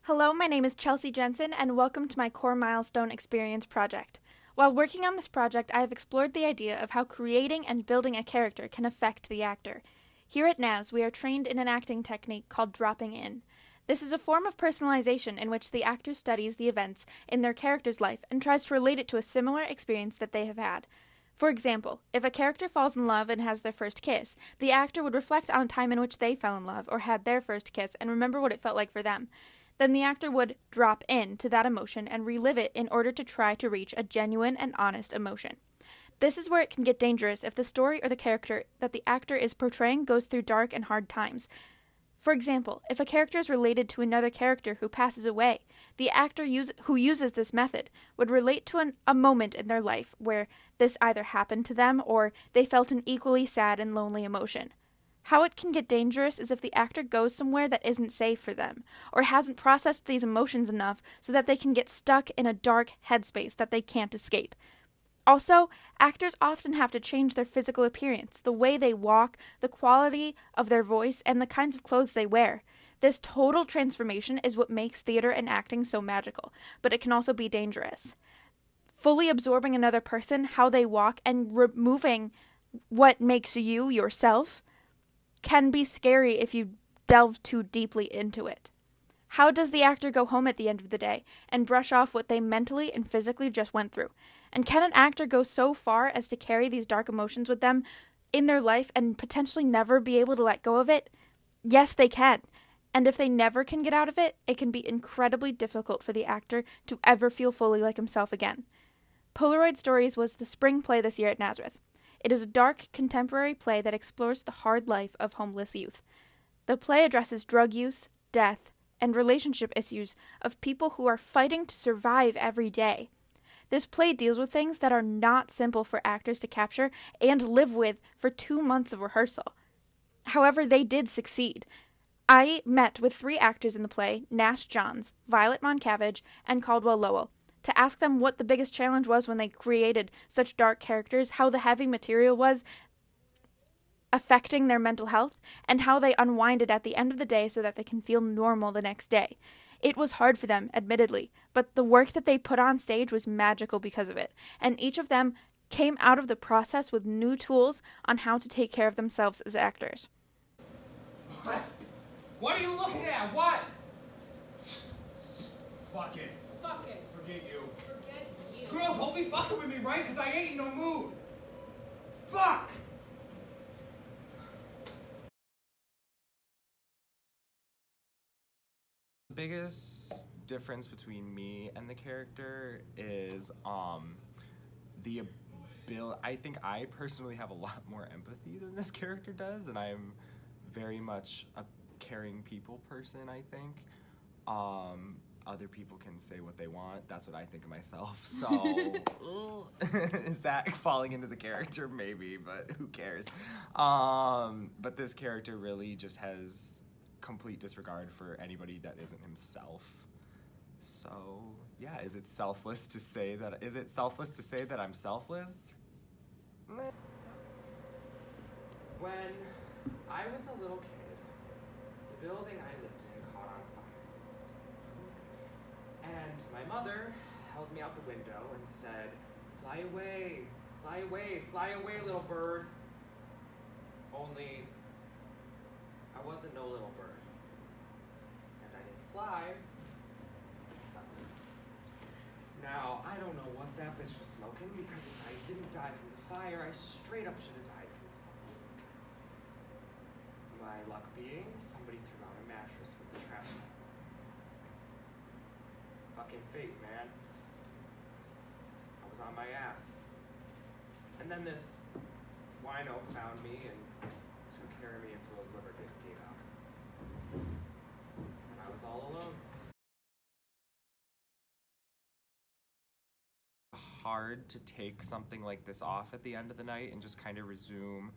Hello, my name is Chelsea Jensen, and welcome to my core Milestone experience project. While working on this project, I have explored the idea of how creating and building a character can affect the actor. Here at NAS, we are trained in an acting technique called dropping in. This is a form of personalization in which the actor studies the events in their character's life and tries to relate it to a similar experience that they have had. For example, if a character falls in love and has their first kiss, the actor would reflect on a time in which they fell in love or had their first kiss and remember what it felt like for them. Then the actor would drop in to that emotion and relive it in order to try to reach a genuine and honest emotion. This is where it can get dangerous if the story or the character that the actor is portraying goes through dark and hard times. For example, if a character is related to another character who passes away, the actor who uses this method would relate to a moment in their life where this either happened to them or they felt an equally sad and lonely emotion. How it can get dangerous is if the actor goes somewhere that isn't safe for them, or hasn't processed these emotions enough so that they can get stuck in a dark headspace that they can't escape. Also, actors often have to change their physical appearance, the way they walk, the quality of their voice, and the kinds of clothes they wear. This total transformation is what makes theater and acting so magical, but it can also be dangerous. Fully absorbing another person, how they walk, and removing what makes you yourself can be scary if you delve too deeply into it. How does the actor go home at the end of the day and brush off what they mentally and physically just went through? And can an actor go so far as to carry these dark emotions with them in their life and potentially never be able to let go of it? Yes, they can. And if they never can get out of it, it can be incredibly difficult for the actor to ever feel fully like himself again. Polaroid Stories was the spring play this year at Nazareth. It is a dark, contemporary play that explores the hard life of homeless youth. The play addresses drug use, death, and relationship issues of people who are fighting to survive every day. This play deals with things that are not simple for actors to capture and live with for 2 months of rehearsal. However, they did succeed. I met with 3 actors in the play, Nash Johns, Violet Moncavage, and Caldwell Lowell, to ask them what the biggest challenge was when they created such dark characters, how the heavy material was affecting their mental health, and how they unwind it at the end of the day so that they can feel normal the next day. It was hard for them, admittedly, but the work that they put on stage was magical because of it, and each of them came out of the process with new tools on how to take care of themselves as actors. What? What are you looking at? What? Fuck it. Fuck it. Forget you. Forget you. Girl, don't be fucking with me, right? Because I ain't in no mood. Fuck! The biggest difference between me and the character is the ability. I think I personally have a lot more empathy than this character does, and I'm very much a caring people person, I think. Other people can say what they want. That's what I think of myself. So, is that falling into the character? Maybe, but who cares? But this character really just has complete disregard for anybody that isn't himself. So, yeah, is it selfless to say that I'm selfless? When I was a little kid, the building I lived in caught on fire. And my mother held me out the window and said, "Fly away, fly away, fly away, little bird." Only I wasn't no little bird. And I didn't fly. Now, I don't know what that bitch was smoking, because if I didn't die from the fire, I straight up should have died from the fire. My luck being, somebody threw out a mattress with the trash on it. Fucking fate, man. I was on my ass. And then this wino found me and took care of me until his liver gave out. And I was all alone. Hard to take something like this off at the end of the night and just kind of resume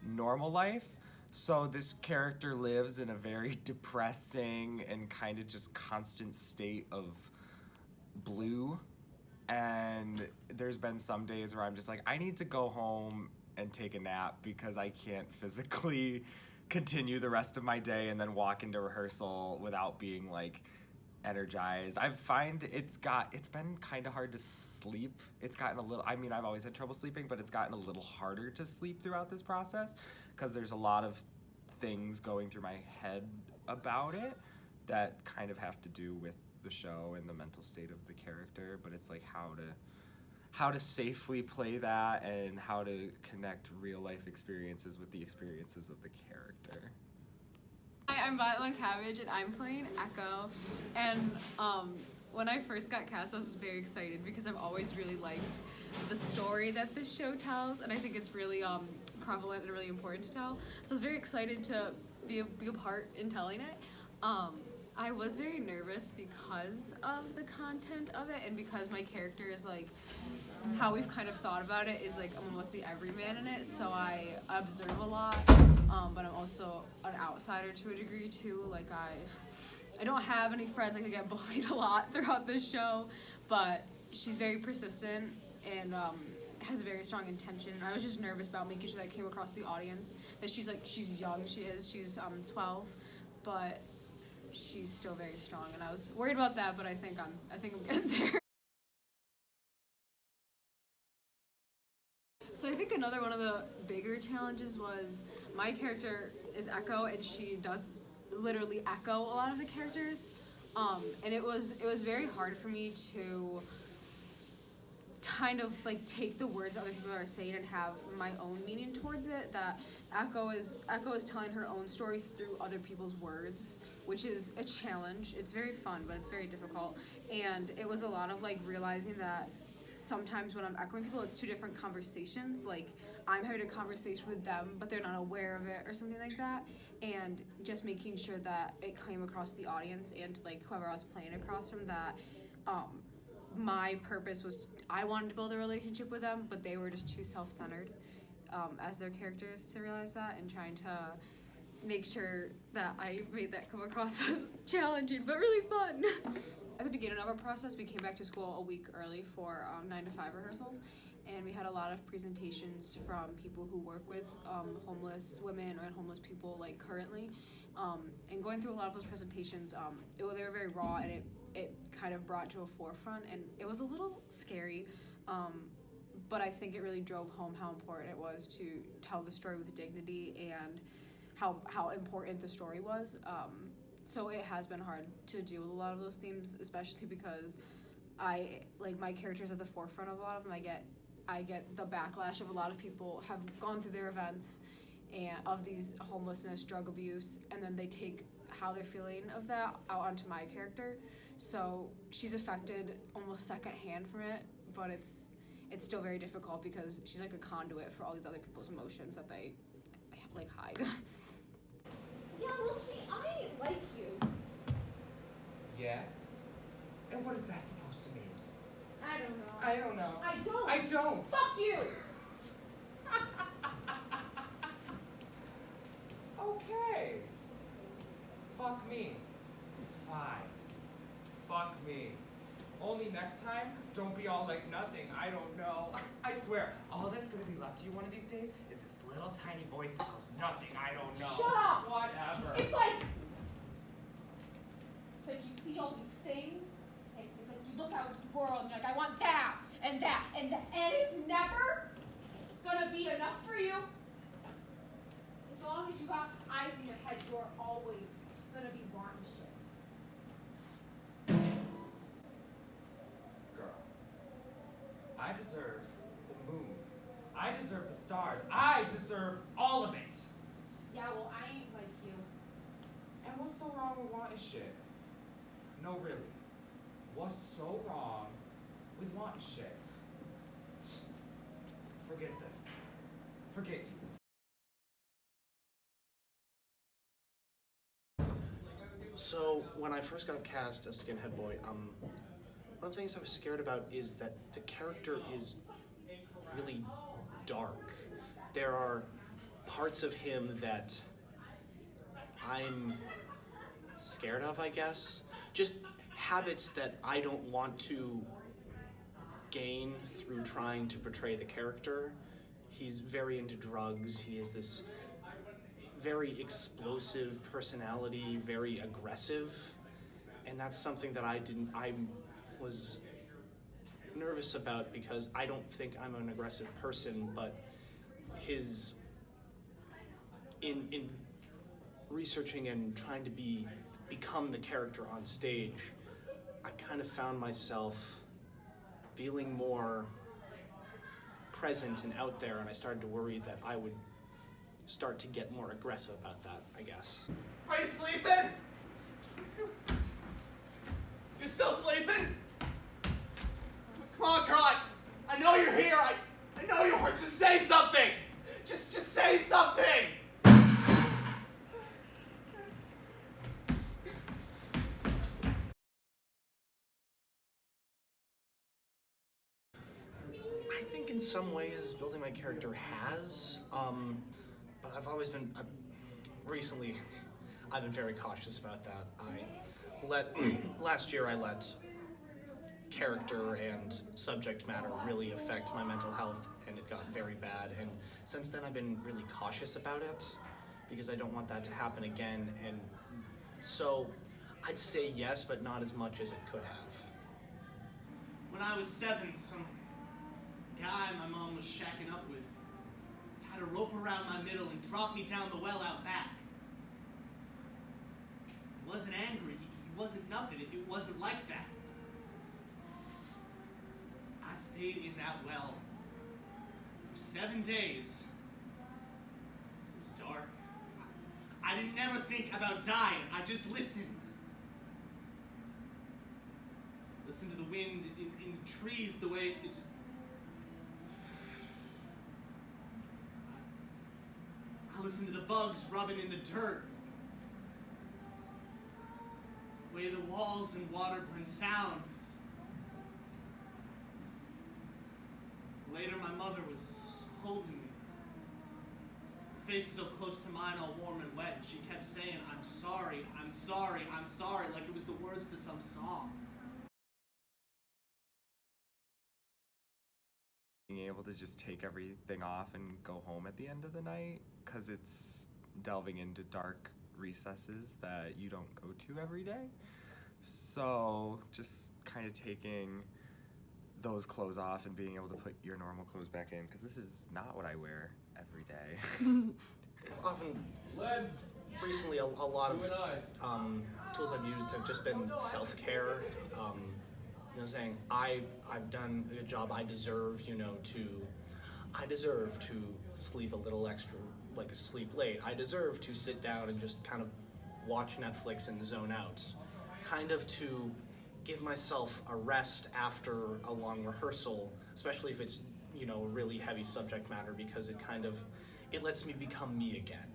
normal life. So this character lives in a very depressing and kind of just constant state of blue. And there's been some days where I'm just like, I need to go home and take a nap because I can't physically continue the rest of my day and then walk into rehearsal without being like energized. It's been kind of hard to sleep. It's gotten a little, I mean, I've always had trouble sleeping, but it's gotten a little harder to sleep throughout this process because there's a lot of things going through my head about it that kind of have to do with the show and the mental state of the character, but it's like how to safely play that and how to connect real life experiences with the experiences of the character. Hi, I'm Violet Cabbage and I'm playing Echo. And when I first got cast, I was very excited because I've always really liked the story that this show tells, and I think it's really prevalent and really important to tell. So I was very excited to be a part in telling it. I was very nervous because of the content of it and because my character is like, how we've kind of thought about it is like I'm almost the everyman in it, so I observe a lot, but I'm also an outsider to a degree too. Like I don't have any friends, like I get bullied a lot throughout this show, but she's very persistent and has a very strong intention. I was just nervous about making sure that came across the audience, that she's young, she's 12, but she's still very strong, and I was worried about that, but I think I'm getting there. So I think another one of the bigger challenges was my character is Echo, and she does literally echo a lot of the characters, and it was very hard for me to kind of like take the words that other people are saying and have my own meaning towards it. That Echo is telling her own story through other people's words, which is a challenge. It's very fun, but it's very difficult. And it was a lot of like realizing that sometimes when I'm echoing people, it's two different conversations. Like I'm having a conversation with them, but they're not aware of it or something like that. And just making sure that it came across the audience and like whoever I was playing across from that, my purpose was I wanted to build a relationship with them, but they were just too self-centered as their characters to realize that, and trying to make sure that I made that come across as challenging but really fun. At the beginning of our process, we came back to school a week early for 9 to 5 rehearsals, and we had a lot of presentations from people who work with homeless women or homeless people like currently, and going through a lot of those presentations, they were very raw, and it kind of brought to a forefront, and it was a little scary, but I think it really drove home how important it was to tell the story with dignity and how important the story was. So it has been hard to deal with a lot of those themes, especially because my character's at the forefront of a lot of them. I get the backlash of a lot of people have gone through their events and of these homelessness, drug abuse, and then they take how they're feeling of that out onto my character. So she's affected almost secondhand from it, but it's still very difficult because she's like a conduit for all these other people's emotions that they like hide. Yeah, well, see, I like you. Yeah? And what is that supposed to mean? I don't know. I don't know. I don't. I don't. Fuck you! Okay. Fuck me. Fine. Fuck me. Only next time, don't be all like nothing. I don't know. I swear, all that's gonna be left to you one of these days is this little tiny voice that goes, nothing, I don't know. Shut up! Whatever. It's like you see all these things, and it's like you look out at the world and you're like, I want that, and that, and that, and it's never gonna be enough for you. As long as you got eyes in your head, you're always gonna be wanting shit. Girl, I deserve the moon. I deserve the stars. I deserve all of it. Yeah, well, I ain't like you. And what's so wrong with wanting shit? No, really. What's so wrong with wanting shit? Forget this. Forget you. So when I first got cast as Skinhead Boy, one of the things I was scared about is that the character is really dark. There are parts of him that I'm scared of, I guess. Just habits that I don't want to gain through trying to portray the character. He's very into drugs. He has this very explosive personality, very aggressive. And that's something that I was nervous about because I don't think I'm an aggressive person, but in researching and trying to become the character on stage, I kind of found myself feeling more present and out there, and I started to worry that I would start to get more aggressive about that, I guess. Are you sleeping? You still sleeping? Come on, girl. I know you're here. I know you were. Just say something. Just say something. I think in some ways building my character has, but recently I've been very cautious about that. Last year I let character and subject matter really affect my mental health, and it got very bad, and since then I've been really cautious about it because I don't want that to happen again, and so I'd say yes, but not as much as it could have. When I was 7, some guy my mom was shacking up with tied a rope around my middle and dropped me down the well out back. He wasn't angry. He wasn't nothing. It wasn't like that. I stayed in that well for 7 days. It was dark. I didn't never think about dying. I just listened. Listened to the wind in the trees, the way it just... I listened to the bugs rubbing in the dirt. The way the walls and water blend sound. Later, my mother was holding me. Her face so close to mine, all warm and wet. She kept saying, "I'm sorry, I'm sorry, I'm sorry," like it was the words to some song. Being able to just take everything off and go home at the end of the night, because it's delving into dark recesses that you don't go to every day. So just kind of taking those clothes off and being able to put your normal clothes back in, because this is not what I wear every day. Often, recently, a lot of tools I've used have just been self-care. Saying I've done a good job. I deserve to sleep a little extra, like sleep late. I deserve to sit down and just kind of watch Netflix and zone out, kind of to give myself a rest after a long rehearsal, especially if it's a really heavy subject matter, because it lets me become me again.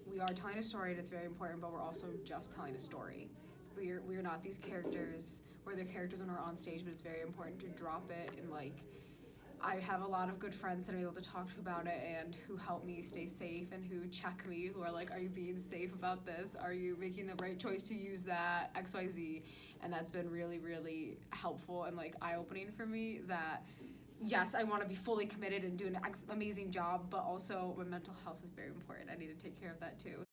We are telling a story, and it's very important, but we're also just telling a story. We're not these characters. We're the characters when we're on stage, but it's very important to drop it. And I have a lot of good friends that I'm able to talk to about it and who help me stay safe and who check me, who are like, "Are you being safe about this? Are you making the right choice to use that XYZ?" And that's been really, really helpful and eye-opening for me that, yes, I want to be fully committed and do an amazing job, but also my mental health is very important. I need to take care of that too.